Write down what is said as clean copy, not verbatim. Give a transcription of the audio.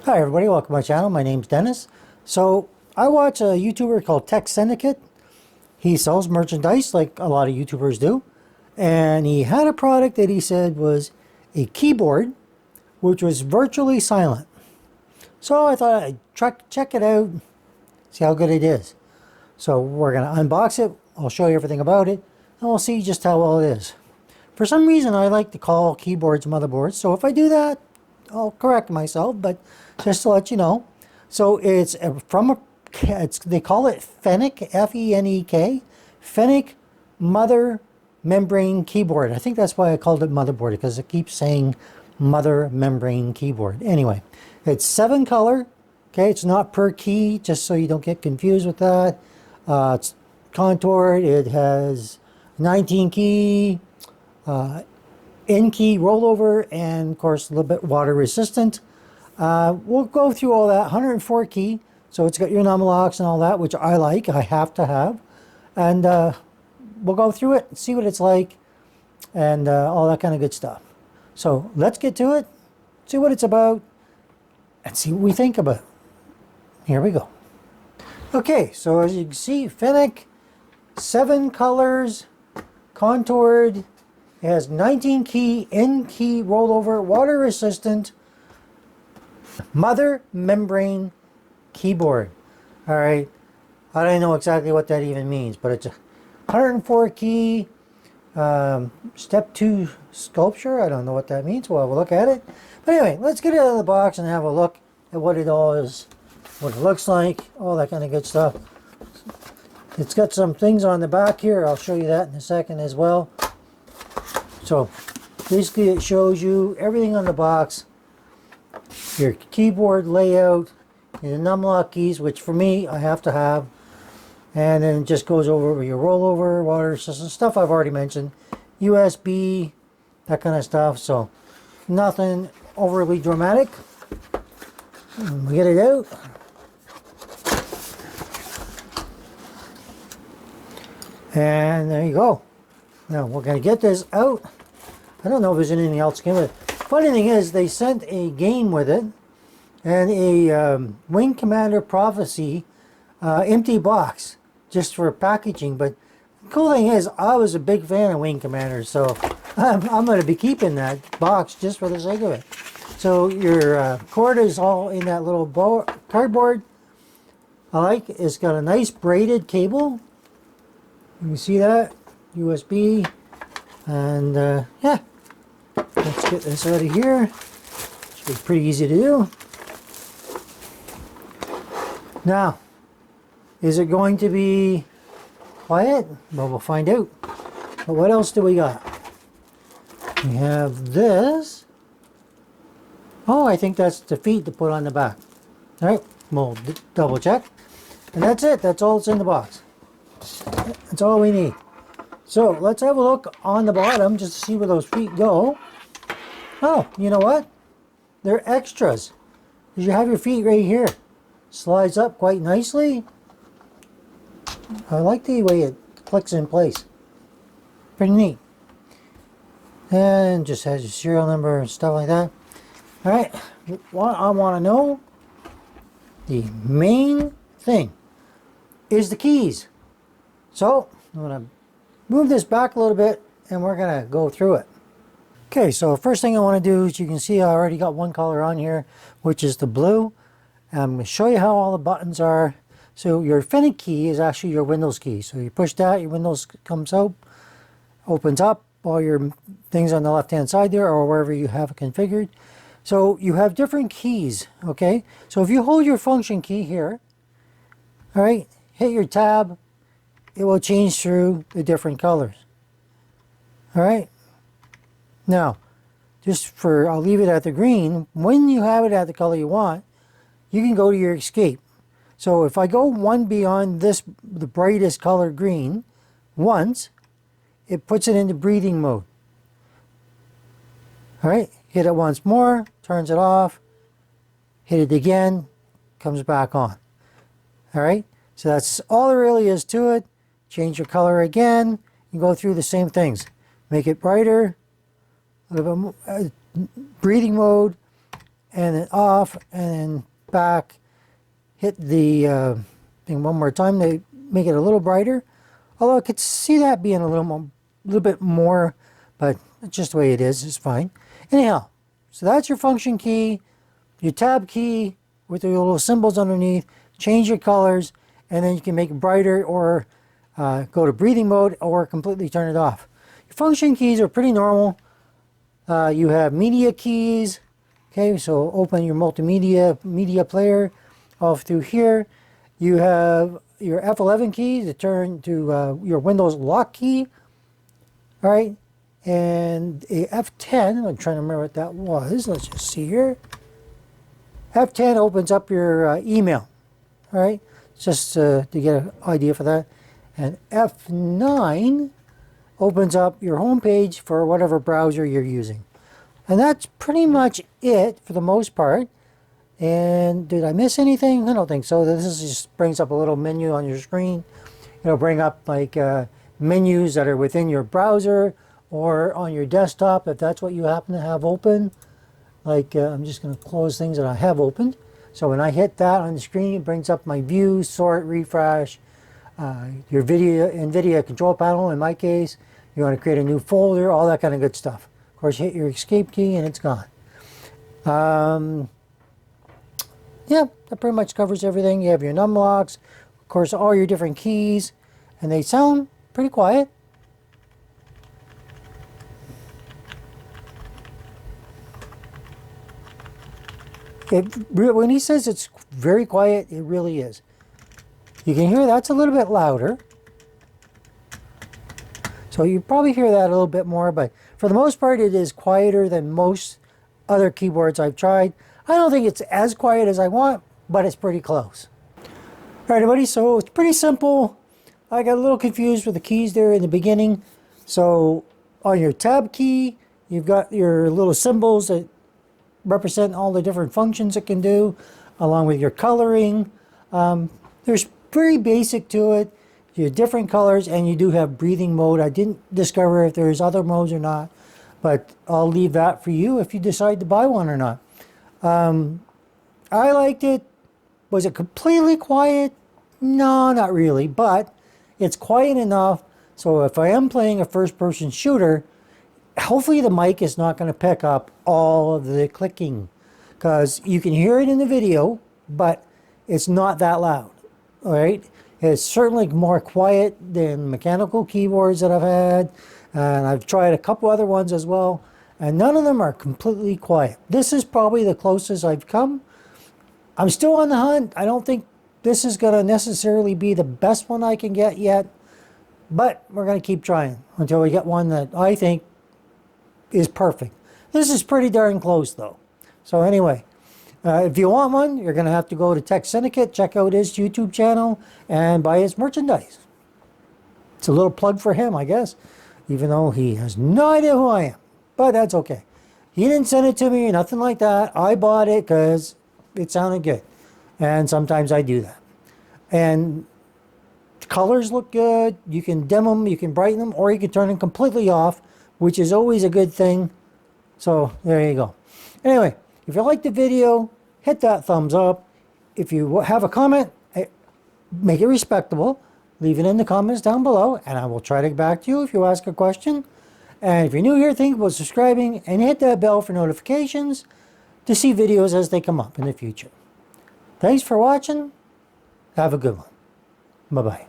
Hi everybody, welcome to my channel. My name's Dennis. So I watch a YouTuber called Tech Syndicate. He sells merchandise like a lot of YouTubers do. And he had a product that he said was a keyboard, which was virtually silent. So I thought I'd check it out, see how good it is. So we're going to unbox it. I'll show you everything about it. And we'll see just how well it is. For some reason, I like to call keyboards motherboards. So if I do that, I'll correct myself, but just to let you know. So it's they call it Fenek, F-E-N-E-K, Fenek Mother Membrane Keyboard. I think that's why I called it motherboard, because it keeps saying Mother Membrane Keyboard. Anyway, it's 7 color. Okay, it's not per key, just so you don't get confused with that. It's contoured. It has 19 key, in-key rollover, and of course a little bit water resistant. We'll go through all that. 104 key, so it's got your number locks and all that, which I like. I have to have. And we'll go through it, see what it's like, and all that kind of good stuff. So let's get to it, see what it's about, and see what we think about it. Here we go. Okay, so as you can see, Fenek, 7 colors, contoured. It has 19 key, in-key rollover, water resistant, mother membrane keyboard. All right, I don't know exactly what that even means, but it's a 104 key, step 2 sculpture. I don't know what that means. We'll have a look at it. But anyway, let's get it out of the box and have a look at what it all is, what it looks like, all that kind of good stuff. It's got some things on the back here. I'll show you that in a second as well. So basically it shows you everything on the box, your keyboard layout, your numlock keys, which for me I have to have, and then it just goes over your rollover, water system, stuff I've already mentioned, USB, that kind of stuff. So nothing overly dramatic. And we get it out. And there you go. Now we're going to get this out. I don't know if there's anything else came with it. Funny thing is, they sent a game with it and a Wing Commander Prophecy empty box just for packaging. But the cool thing is, I was a big fan of Wing Commander, so I'm going to be keeping that box just for the sake of it. So your cord is all in that little cardboard. I like it. It's got a nice braided cable. You can see that. USB, and yeah, let's get this out of here. Should be pretty easy to do. Now, is it going to be quiet? Well, we'll find out. But what else do we got? We have this. Oh, I think that's the feet to put on the back. All right, we'll double check. And that's it. That's all that's in the box. That's all we need. So let's have a look on the bottom just to see where those feet go. Oh, you know what? They're extras. You have your feet right here. Slides up quite nicely. I like the way it clicks in place. Pretty neat. And just has your serial number and stuff like that. All right, what I want to know, the main thing is the keys. So I'm going to move this back a little bit and we're going to go through it. Okay, so first thing I want to do is, you can see I already got one color on here, which is the blue. I'm going to show you how all the buttons are. So your Fenek key is actually your Windows key. So you push that, your Windows comes out, opens up, all your things on the left hand side there, or wherever you have it configured. So you have different keys, okay? So if you hold your function key here, all right, hit your tab, it will change through the different colors. All right. Now, I'll leave it at the green. When you have it at the color you want, you can go to your escape. So if I go one beyond the brightest color green once, it puts it into breathing mode. All right. Hit it once more, turns it off. Hit it again, comes back on. All right. So that's all there really is to it. Change your color again. You go through the same things. Make it brighter, a little bit more, breathing mode, and then off, and then back. Hit the thing one more time to make it a little brighter. Although I could see that being a little bit more, but it's just the way it is. It's fine. Anyhow, so that's your function key, your tab key with the little symbols underneath. Change your colors, and then you can make it brighter, or go to breathing mode, or completely turn it off. Your function keys are pretty normal. You have media keys. Okay, so open your media player. Off through here, you have your F11 key to turn to your Windows lock key. All right, and a F10. I'm trying to remember what that was. Let's just see here. F10 opens up your email. All right, just to get an idea for that. And F9 opens up your home page for whatever browser you're using. And that's pretty much it for the most part. And did I miss anything? I don't think so. This is just brings up a little menu on your screen. It'll bring up like menus that are within your browser or on your desktop if that's what you happen to have open. Like I'm just going to close things that I have opened. So when I hit that on the screen, it brings up my view, sort, refresh, your NVIDIA control panel in my case. You want to create a new folder, all that kind of good stuff. Of course, you hit your escape key and it's gone. Yeah, that pretty much covers everything. You have your num locks, of course, all your different keys, and they sound pretty quiet. When he says it's very quiet, it really is. You can hear that's a little bit louder. So you probably hear that a little bit more, but for the most part, it is quieter than most other keyboards I've tried. I don't think it's as quiet as I want, but it's pretty close. All right, everybody, so it's pretty simple. I got a little confused with the keys there in the beginning. So on your tab key, you've got your little symbols that represent all the different functions it can do, along with your coloring. There's very basic to it. You have different colors, and you do have breathing mode. I didn't discover if there's other modes or not, but I'll leave that for you if you decide to buy one or not. I liked it. Was it completely quiet? No, not really, but it's quiet enough so if I am playing a first-person shooter, hopefully the mic is not going to pick up all of the clicking, because you can hear it in the video, but it's not that loud. All right, it's certainly more quiet than mechanical keyboards that I've had, and I've tried a couple other ones as well, and none of them are completely quiet. This is probably the closest I've come. I'm still on the hunt. I don't think this is going to necessarily be the best one I can get yet, but we're going to keep trying until we get one that I think is perfect. This is pretty darn close though. So anyway, if you want one, you're going to have to go to Tech Syndicate, check out his YouTube channel, and buy his merchandise. It's a little plug for him, I guess, even though he has no idea who I am. But that's okay. He didn't send it to me, nothing like that. I bought it because it sounded good. And sometimes I do that. And colors look good. You can dim them, you can brighten them, or you can turn them completely off, which is always a good thing. So there you go. Anyway, if you liked the video, hit that thumbs up. If you have a comment, make it respectable. Leave it in the comments down below, and I will try to get back to you if you ask a question. And if you're new here, think about subscribing and hit that bell for notifications to see videos as they come up in the future. Thanks for watching. Have a good one. Bye-bye.